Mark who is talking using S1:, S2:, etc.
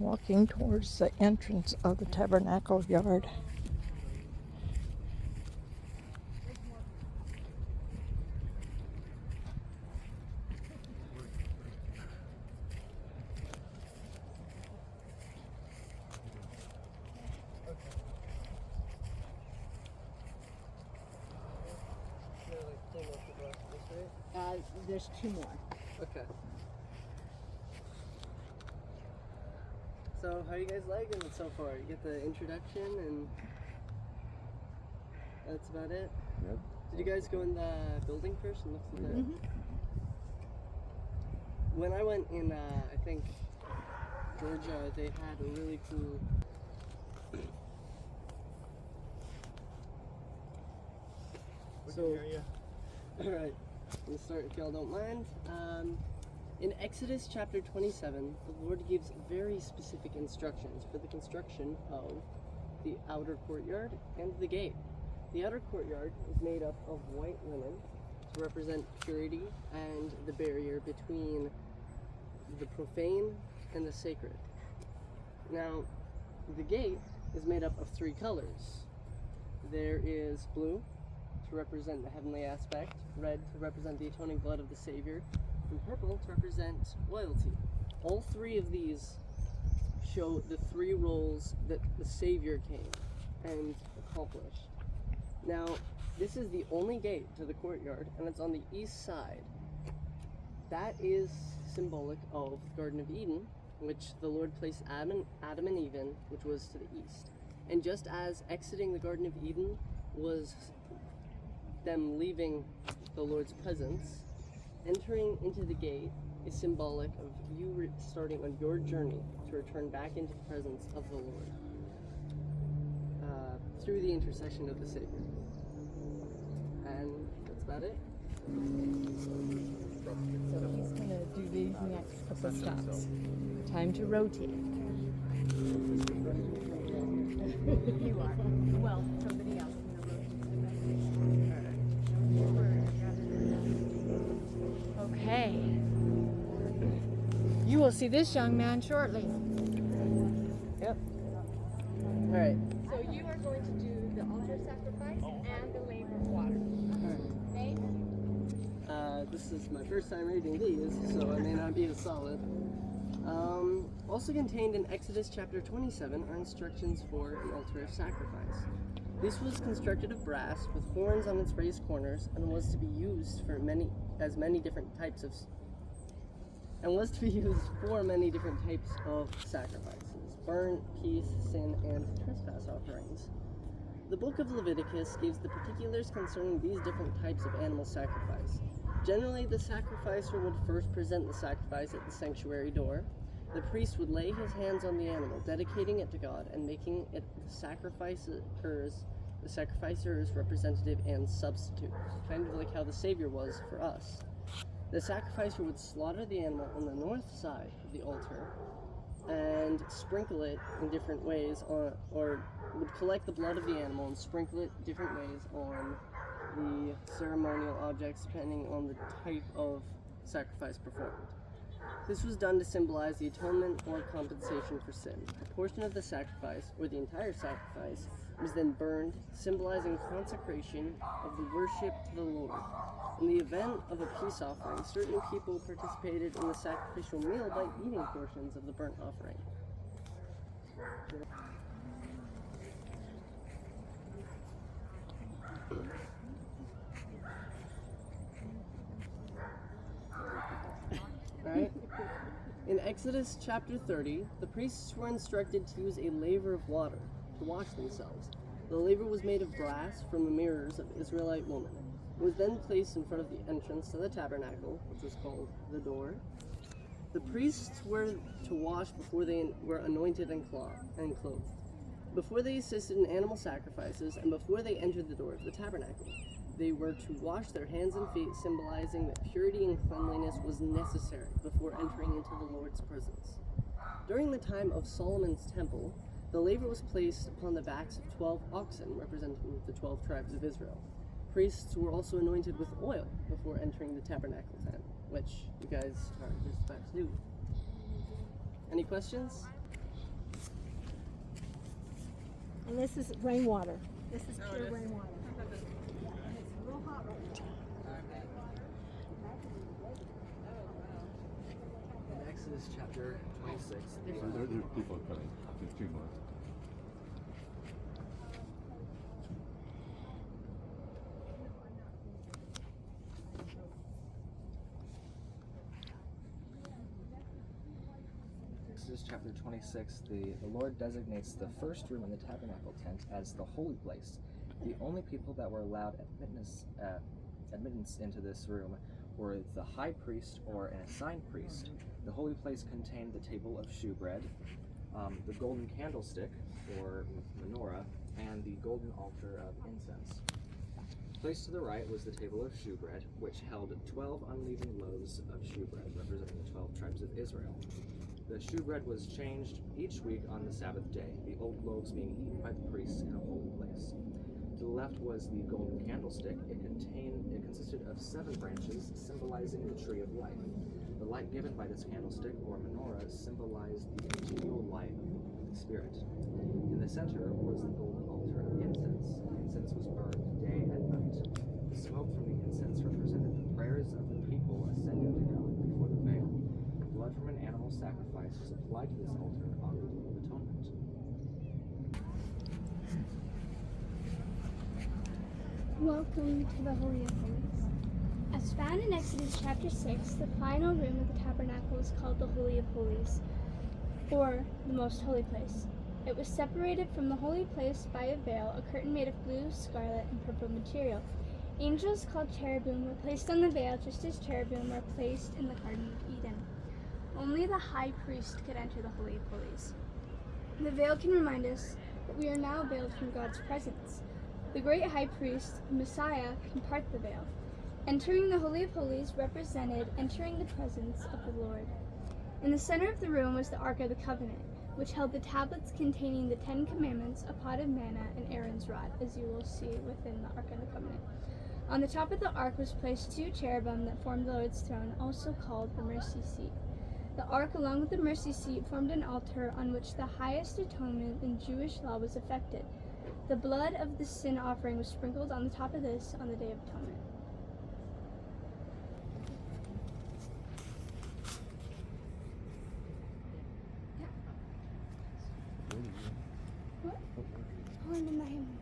S1: walking towards the entrance of the tabernacle yard.
S2: There's two more.
S3: Okay. So, how are you guys liking it so far? You get the introduction and that's about it?
S4: Yep.
S3: Did you guys go in the building first and look through the... When I went in, I think, Georgia, they had a really cool... Alright, we'll start if y'all don't mind. In Exodus chapter 27, the Lord gives very specific instructions for the construction of the outer courtyard and the gate. The outer courtyard is made up of white linen to represent purity and the barrier between the profane and the sacred. Now, the gate is made up of three colors. There is blue to represent the heavenly aspect, red to represent the atoning blood of the Savior, and purple to represent loyalty. All three of these show the three roles that the Savior came and accomplished. Now, this is the only gate to the courtyard, and it's on the east side. That is symbolic of the Garden of Eden, which the Lord placed Adam and Eve in, which was to the east. And just as exiting the Garden of Eden was them leaving the Lord's presence, entering into the gate is symbolic of you starting on your journey to return back into the presence of the Lord through the intercession of the Savior. And that's about it.
S2: So he's going to do these next couple of stops. Time to rotate. You are. Well, somebody else is going to rotate. Okay. You will see this young man shortly.
S3: Yep. All right.
S2: So you are going to do the altar sacrifice and the laver of water. Okay?
S3: This is my first time reading these, so I may not be as solid. Also contained in Exodus chapter 27 are instructions for an altar of sacrifice. This was constructed of brass with horns on its raised corners and was to be used for many different types of sacrifices: burnt, peace, sin, and trespass offerings. The book of Leviticus gives the particulars concerning these different types of animal sacrifice. Generally, the sacrificer would first present the sacrifice at the sanctuary door. The priest would lay his hands on the animal, dedicating it to God and making it the sacrificer's representative and substitute, kind of like how the Savior was for us. The sacrificer would slaughter the animal on the north side of the altar and sprinkle it in different ways or would collect the blood of the animal and sprinkle it different ways on the ceremonial objects depending on the type of sacrifice performed. This was done to symbolize the atonement or compensation for sin. A portion of the sacrifice, or the entire sacrifice, was then burned, symbolizing consecration of the worship to the Lord. In the event of a peace offering, certain people participated in the sacrificial meal by eating portions of the burnt offering. Alright. In Exodus chapter 30, the priests were instructed to use a laver of water to wash themselves. The laver was made of brass from the mirrors of Israelite women. It was then placed in front of the entrance to the tabernacle, which was called the door. The priests were to wash before they were anointed and clothed, before they assisted in animal sacrifices, and before they entered the door of the tabernacle. They were to wash their hands and feet, symbolizing that purity and cleanliness was necessary before entering into the Lord's presence. During the time of Solomon's temple, the laver was placed upon the backs of 12 oxen, representing the 12 tribes of Israel. Priests were also anointed with oil before entering the tabernacle tent, which you guys are just about to do. Any questions?
S4: And this is rainwater. This is pure rainwater. Yeah, and it's a little hot right now.
S5: In Exodus chapter 26,
S6: There's people coming. There's two more.
S5: Exodus chapter 26, the Lord designates the first room in the tabernacle tent as the holy place. The only people that were allowed admittance into this room were the high priest or an assigned priest. The holy place contained the table of shewbread, the golden candlestick or menorah, and the golden altar of incense. Placed to the right was the table of shewbread, which held 12 unleavened loaves of shewbread, representing the 12 tribes of Israel. The shewbread was changed each week on the Sabbath day, the old loaves being eaten by the priests in a holy place. To the left was the golden candlestick. It consisted of 7 branches, symbolizing the tree of life. The light given by this candlestick, or menorah, symbolized the continual light of the Holy Spirit. In the center was the golden altar of incense. Incense was burned day and night. The smoke from the incense represented the prayers of the people ascending to God before the veil. Blood from an animal sacrifice was applied to this altar on the Day of Atonement.
S7: Welcome to the Holy of Holies. As found in Exodus chapter 6, the final room of the tabernacle is called the Holy of Holies, or the Most Holy Place. It was separated from the holy place by a veil, a curtain made of blue, scarlet, and purple material. Angels called cherubim were placed on the veil, just as cherubim were placed in the Garden of Eden. Only the high priest could enter the Holy of Holies. The veil can remind us that we are now veiled from God's presence. The great high priest, the Messiah, can part the veil. Entering the Holy of Holies represented entering the presence of the Lord. In the center of the room was the Ark of the Covenant, which held the tablets containing the 10 Commandments, a pot of manna, and Aaron's rod, as you will see within the Ark of the Covenant. On the top of the ark was placed 2 cherubim that formed the Lord's throne, also called the mercy seat. The ark, along with the mercy seat, formed an altar on which the highest atonement in Jewish law was effected. The blood of the sin offering was sprinkled on the top of this on the Day of Atonement. What? Oh, I'm in my hand.